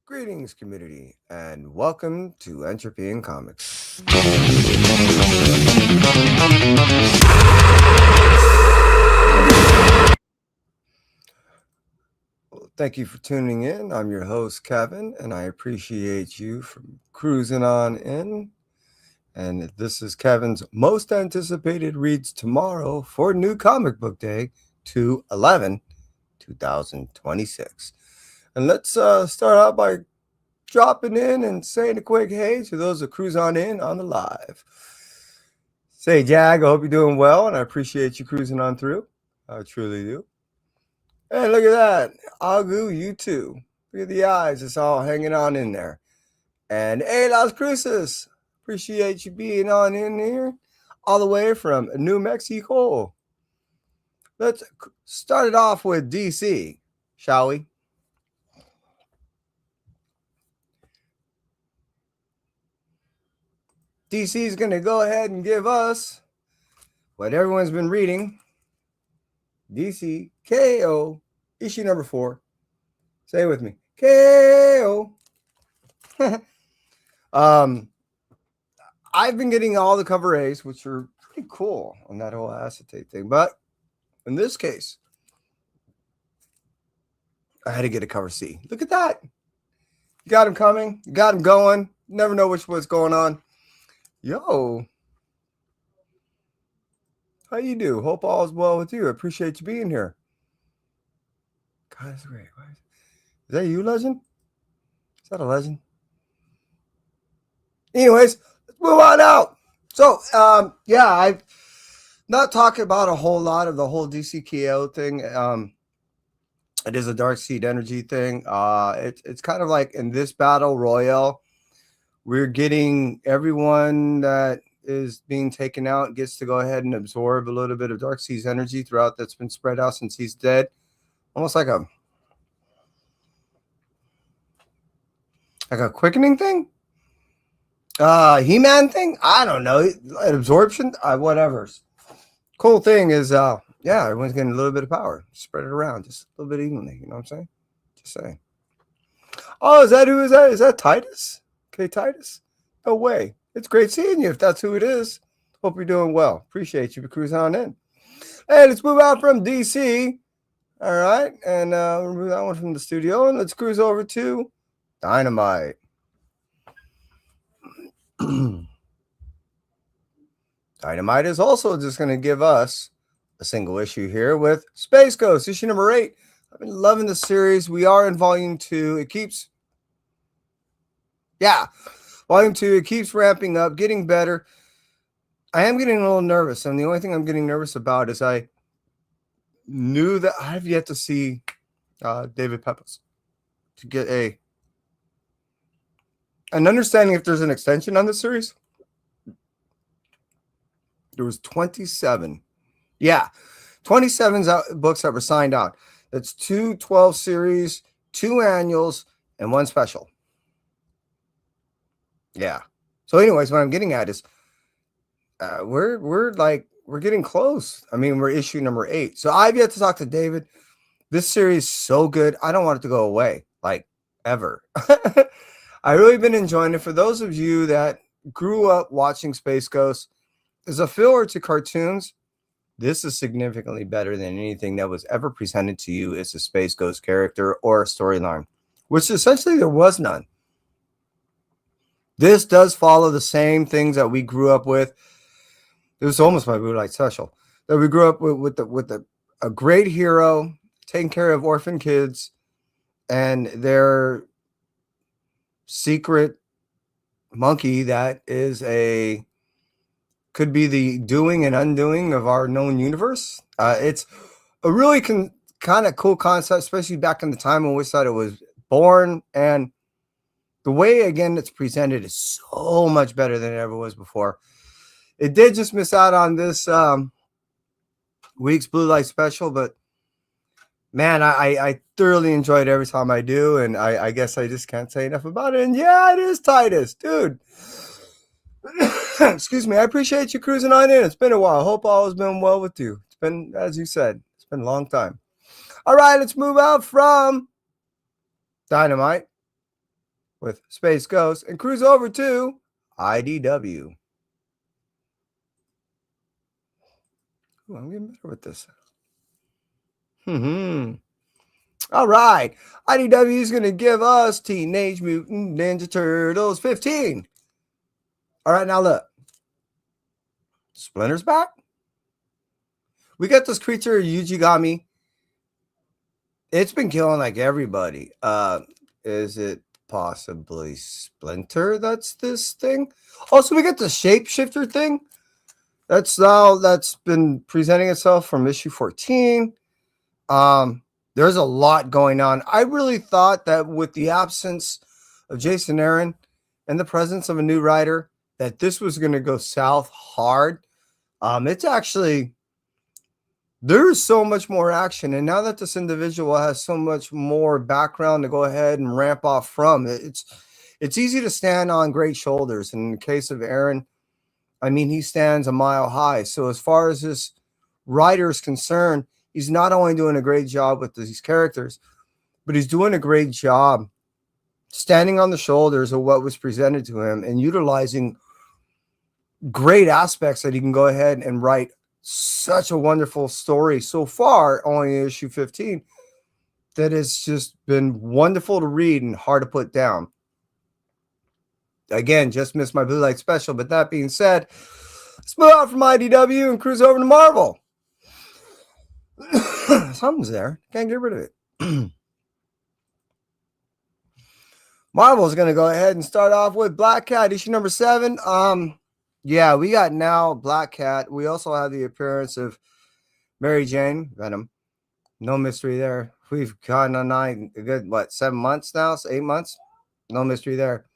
Greetings, community, and welcome to Entropy in Comics. Thank you for tuning in. I'm your host, Kevin, and I appreciate you for cruising on in. And this is Kevin's most anticipated reads tomorrow for New Comic Book Day, 2/11, 2026. And let's start out by dropping in and saying a quick hey to those that cruise on in on the live. Say, Jag, I hope you're doing well, and I appreciate you cruising on through. I truly do. Hey, look at that. Agu, you too. Look at the eyes. It's all hanging on in there. And hey, Las Cruces. Appreciate you being on in here all the way from New Mexico. Let's start it off with DC, shall we? DC is going to go ahead and give us what everyone's been reading. DC KO issue number 4. Say it with me. KO. I've been getting all the cover A's, which are pretty cool on that whole acetate thing. But in this case, I had to get a cover C. Look at that. You got him coming. You got him going. Never know which what's going on. Yo. How you do? Hope all is well with you. I appreciate you being here. God, that's great. Is that you, Legend? Is that a legend? Anyways, let's move on out. So, I've not talking about a whole lot of the whole DCKO thing. It is a Dark Seed energy thing. It's kind of like in this battle royale, we're getting everyone that is being taken out gets to go ahead and absorb a little bit of Darkseid's energy throughout that's been spread out since he's dead. Almost like a quickening thing? He-Man thing? I don't know. An absorption? Whatever. Cool thing is, everyone's getting a little bit of power. Spread it around just a little bit evenly. You know what I'm saying? Just saying. Oh, is that who is that? Is that Titus? Okay, Titus? No way. It's great seeing you if that's who it is. Hope you're doing well. Appreciate you for cruising on in. Hey, let's move out from DC. All right. And we'll remove that one from the studio. And let's cruise over to Dynamite. Dynamite is also just going to give us a single issue here with Space Ghost, issue number 8. I've been loving the series. We are in volume 2. It keeps... Volume 2, it keeps ramping up, getting better. I am getting a little nervous, and the only thing I'm getting nervous about is I knew that I have yet to see David Pepos to get an understanding if there's an extension on this series. There was 27. 27 books that were signed out. That's 2 12 series, 2 annuals, and 1 special. Yeah. So anyways, what I'm getting at is we're getting close. I mean, we're issue number 8. So I've yet to talk to David. This series is so good. I don't want it to go away, like ever. I've really been enjoying it. For those of you that grew up watching Space Ghost, as a filler to cartoons, this is significantly better than anything that was ever presented to you as a Space Ghost character or a storyline, which essentially there was none. This does follow the same things that we grew up with. It was almost my Blue Light special that we grew up with a great hero taking care of orphan kids and their secret monkey that is could be the doing and undoing of our known universe. It's a really kind of cool concept, especially back in the time when we thought it was born, and the way, again, it's presented is so much better than it ever was before. It did just miss out on this week's Blue Light special, but man, I thoroughly enjoy it every time I do, and I guess I just can't say enough about it. And yeah, it is Titus, dude. Excuse me. I appreciate you cruising on in. It's been a while. Hope all has been well with you. It's been, as you said, it's been a long time. All right, let's move out from Dynamite with Space Ghost and cruise over to IDW. Ooh, I'm getting better with this. All right. IDW is going to give us Teenage Mutant Ninja Turtles 15. All right, now look. Splinter's back. We got this creature, Yujigami. It's been killing like everybody. Is it possibly Splinter that's this thing? Also, we got the shapeshifter thing. That's been presenting itself from issue 14. There's a lot going on. I really thought that with the absence of Jason Aaron and the presence of a new writer, that this was going to go south hard. It's actually, there's so much more action. And now that this individual has so much more background to go ahead and ramp off from, it's easy to stand on great shoulders. And in the case of Aaron, I mean, he stands a mile high. So as far as this writer is concerned, he's not only doing a great job with these characters, but he's doing a great job standing on the shoulders of what was presented to him and utilizing great aspects that he can go ahead and write such a wonderful story so far, only issue 15, that has just been wonderful to read and hard to put down. Again, just missed my Blue Light special, but that being said, let's move out from IDW and cruise over to Marvel. Something's there. Can't get rid of it. Marvel is going to go ahead and start off with Black Cat, issue number 7. Yeah, we got now Black Cat. We also have the appearance of Mary Jane, Venom. No mystery there. We've gotten a good, 7 months now? 8 months? No mystery there.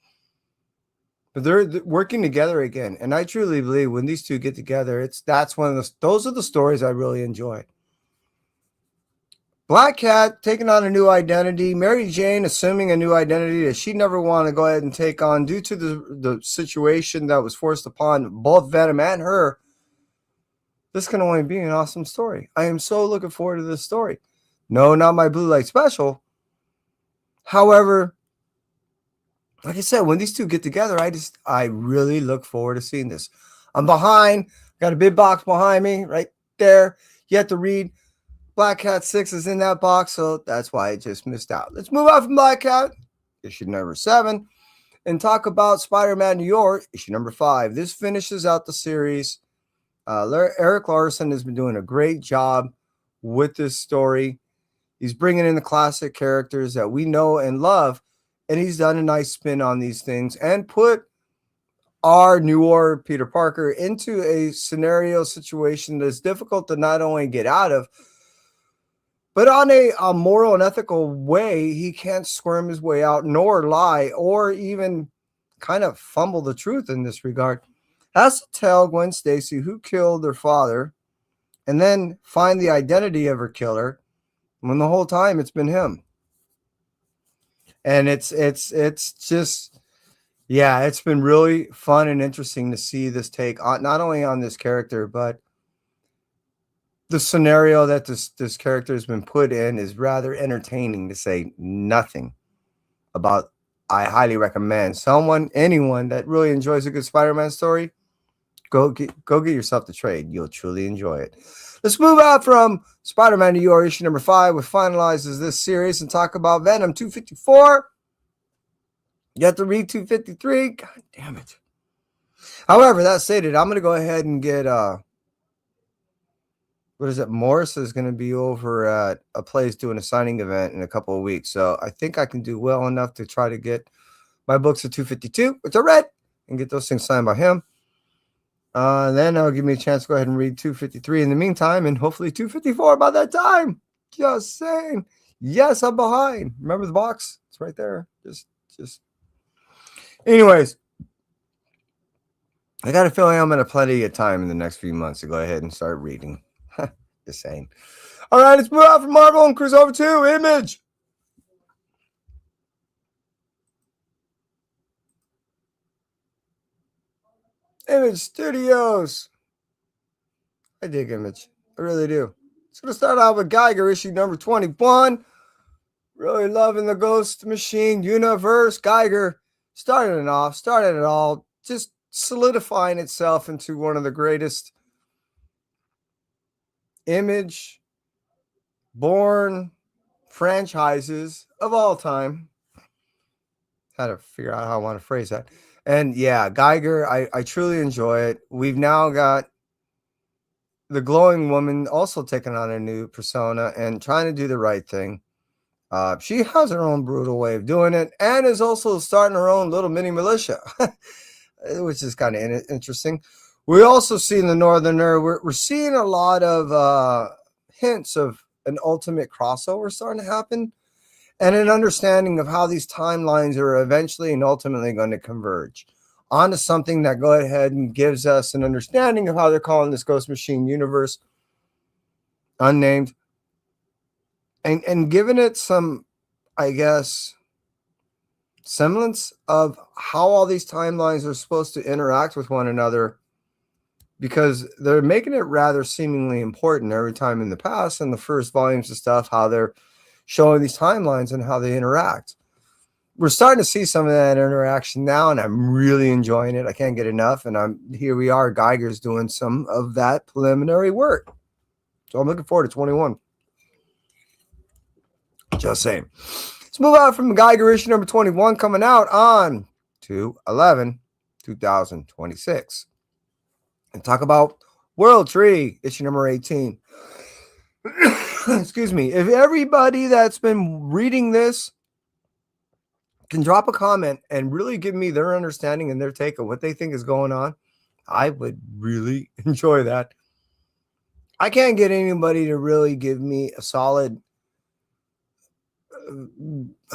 But they're working together again. And I truly believe when these two get together, those are the stories I really enjoy. Black Cat taking on a new identity. Mary Jane assuming a new identity that she never wanted to go ahead and take on due to the situation that was forced upon both Venom and her. This can only be an awesome story. I am so looking forward to this story. No, not my Blue Light special. However, like I said, when these two get together, I really look forward to seeing this. I'm behind. Got a big box behind me right there. You have to read. Black Cat 6 is in that box, so that's why I just missed out. Let's move on from Black Cat, issue number 7, and talk about Spider-Man New York, issue number 5. This finishes out the series. Eric Larson has been doing a great job with this story. He's bringing in the classic characters that we know and love, and he's done a nice spin on these things and put our New York Peter Parker into a scenario situation that's difficult to not only get out of, but on a moral and ethical way. He can't squirm his way out, nor lie, or even kind of fumble the truth in this regard. Has to tell Gwen Stacy who killed her father, and then find the identity of her killer, when the whole time it's been him. And it's just, yeah, it's been really fun and interesting to see this take on not only on this character, but the scenario that this character has been put in is rather entertaining, to say nothing about. I highly recommend anyone that really enjoys a good Spider-Man story, go get yourself the trade. You'll truly enjoy it. Let's move out from Spider-Man New York, issue number 5, which finalizes this series, and talk about Venom 254. You have to read 253. God damn it. However, that stated, I'm going to go ahead and get what is it? Morris is going to be over at a place doing a signing event in a couple of weeks. So I think I can do well enough to try to get my books at 252, which I read, and get those things signed by him. Then that'll give me a chance to go ahead and read 253 in the meantime, and hopefully 254 by that time. Just saying. Yes, I'm behind. Remember the box? It's right there. Just. Anyways, I got a feeling I'm going to have plenty of time in the next few months to go ahead and start reading. Just saying. All right, let's move out from Marvel and cruise over to Image. Image Studios. I dig Image. I really do. It's going to start out with Geiger, issue number 21. Really loving the Ghost Machine universe. Geiger started it all, just solidifying itself into one of the greatest image born franchises of all time. Had to figure out how I want to phrase that. And yeah, Geiger, I truly enjoy it. We've now got the glowing woman also taking on a new persona and trying to do the right thing. She has her own brutal way of doing it and is also starting her own little mini militia, which is kind of interesting. We also see in the Northerner, we're seeing a lot of hints of an ultimate crossover starting to happen and an understanding of how these timelines are eventually and ultimately going to converge onto something that go ahead and gives us an understanding of how they're calling this Ghost Machine universe unnamed and giving it some, I guess, semblance of how all these timelines are supposed to interact with one another, because they're making it rather seemingly important every time in the past in the first volumes of stuff, how they're showing these timelines and how they interact. We're starting to see some of that interaction now, and I'm really enjoying it. I can't get enough, and here we are. Geiger's doing some of that preliminary work, so I'm looking forward to 21. Just saying. Let's move on from Geiger issue number 21 coming out on 2/11/2026 and talk about World Tree issue number 18. Excuse me. If everybody that's been reading this can drop a comment and really give me their understanding and their take of what they think is going on, I would really enjoy that. I can't get anybody to really give me a solid,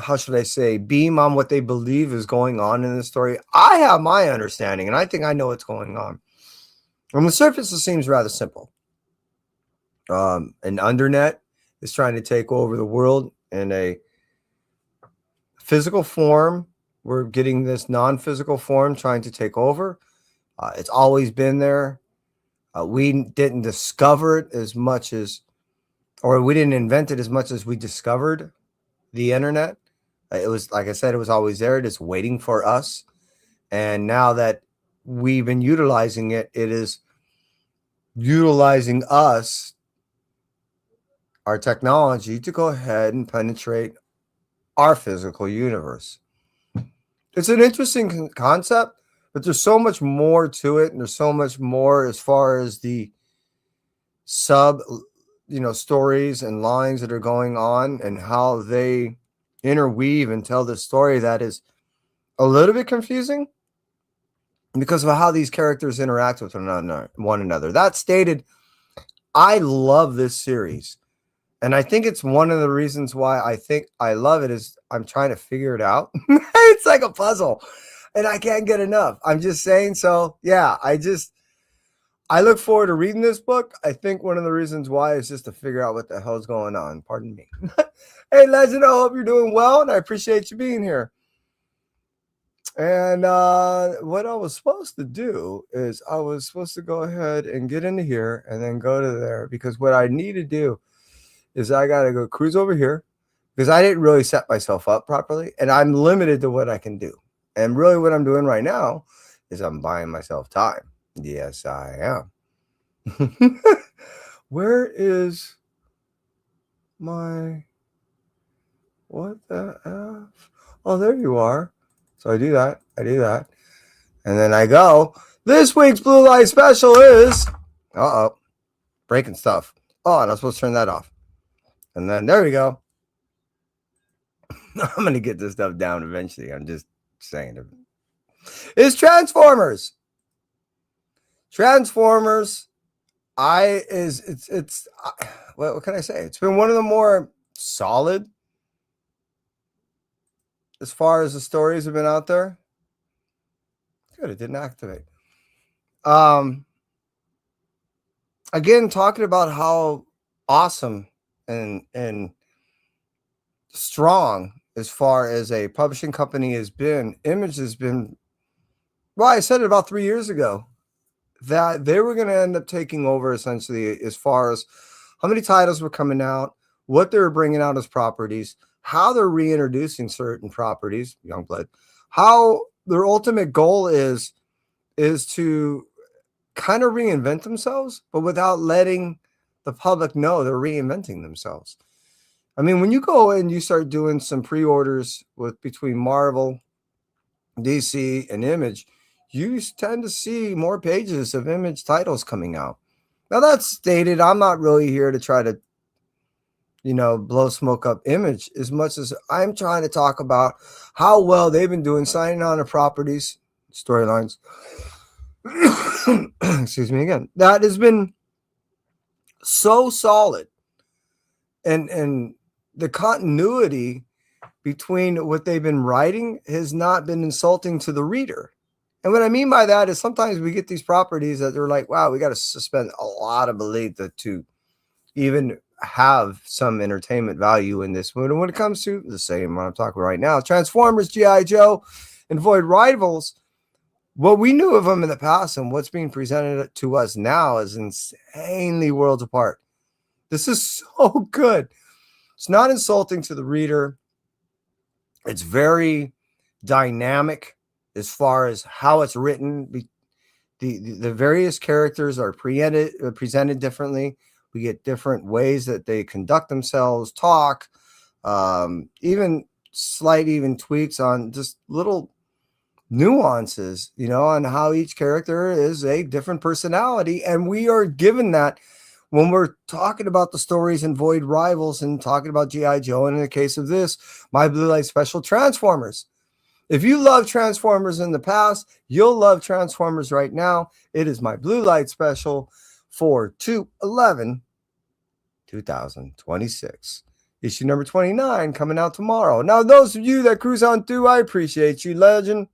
how should I say, beam on what they believe is going on in the story. I have my understanding, and I think I know what's going on. On the surface, it seems rather simple. An undernet is trying to take over the world in a physical form. We're getting this non-physical form trying to take over. It's always been there. We didn't discover it as much as, or we didn't invent it as much as we discovered the internet. It was, like I said, it was always there, just waiting for us. And now that we've been utilizing it, it is utilizing us, our technology, to go ahead and penetrate our physical universe. It's an interesting concept, but there's so much more to it, and there's so much more as far as the sub, stories and lines that are going on and how they interweave and tell this story that is a little bit confusing because of how these characters interact with one another. That stated, I love this series. And I think it's one of the reasons why I think I love it is I'm trying to figure it out. It's like a puzzle and I can't get enough. I'm just saying. So yeah, I look forward to reading this book. I think one of the reasons why is just to figure out what the hell's going on. Pardon me. Hey, Legend, I hope you're doing well, and I appreciate you being here. And what I was supposed to do is I was supposed to go ahead and get into here and then go to there, because what I need to do is I got to go cruise over here because I didn't really set myself up properly, and I'm limited to what I can do. And really what I'm doing right now is I'm buying myself time. Yes, I am. Where is my, what the F? Oh, there you are. So I do that. And then I go. This week's Blue Light Special is, breaking stuff. Oh, and I'm supposed to turn that off. And then there we go. I'm going to get this stuff down eventually. I'm just saying it. It's Transformers. Transformers. What can I say? It's been one of the more solid as far as the stories have been out there. Good, it didn't activate. Again, talking about how awesome and strong as far as a publishing company has been. Image has been, well, I said it about 3 years ago that they were going to end up taking over essentially as far as how many titles were coming out, what they were bringing out as properties, how they're reintroducing certain properties, Youngblood, how their ultimate goal is to kind of reinvent themselves, but without letting the public know they're reinventing themselves. I mean, when you go and you start doing some pre-orders with between Marvel, DC, and Image, you tend to see more pages of Image titles coming out. Now that's stated. I'm not really here to try to, blow smoke up Image as much as I'm trying to talk about how well they've been doing signing on to properties, storylines. Excuse me again. That has been so solid, and the continuity between what they've been writing has not been insulting to the reader. And what I mean by that is sometimes we get these properties that they're like, wow, we got to suspend a lot of belief to even have some entertainment value in this. When it comes to the same one I'm talking about right now, Transformers, G.I. Joe, and Void Rivals, what we knew of them in the past and what's being presented to us now is insanely worlds apart. This is so good. It's not insulting to the reader. It's very dynamic as far as how it's written. The various characters are presented differently. We get different ways that they conduct themselves, talk, even tweaks on just little nuances, on how each character is a different personality. And we are given that when we're talking about the stories in Void Rivals and talking about G.I. Joe, and in the case of this, My Blue Light Special Transformers. If you love Transformers in the past, you'll love Transformers right now. It is My Blue Light Special for 2/11/2026. Issue number 29 coming out tomorrow. Now, those of you that cruise on through, I appreciate you, Legend.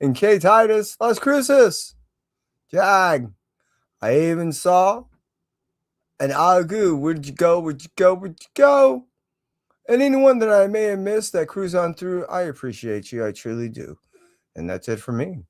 And K Titus, Las Cruces, Jag. I even saw an Agu. Where'd you go? Where'd you go? Where'd you go? And anyone that I may have missed that cruise on through, I appreciate you. I truly do. And that's it for me.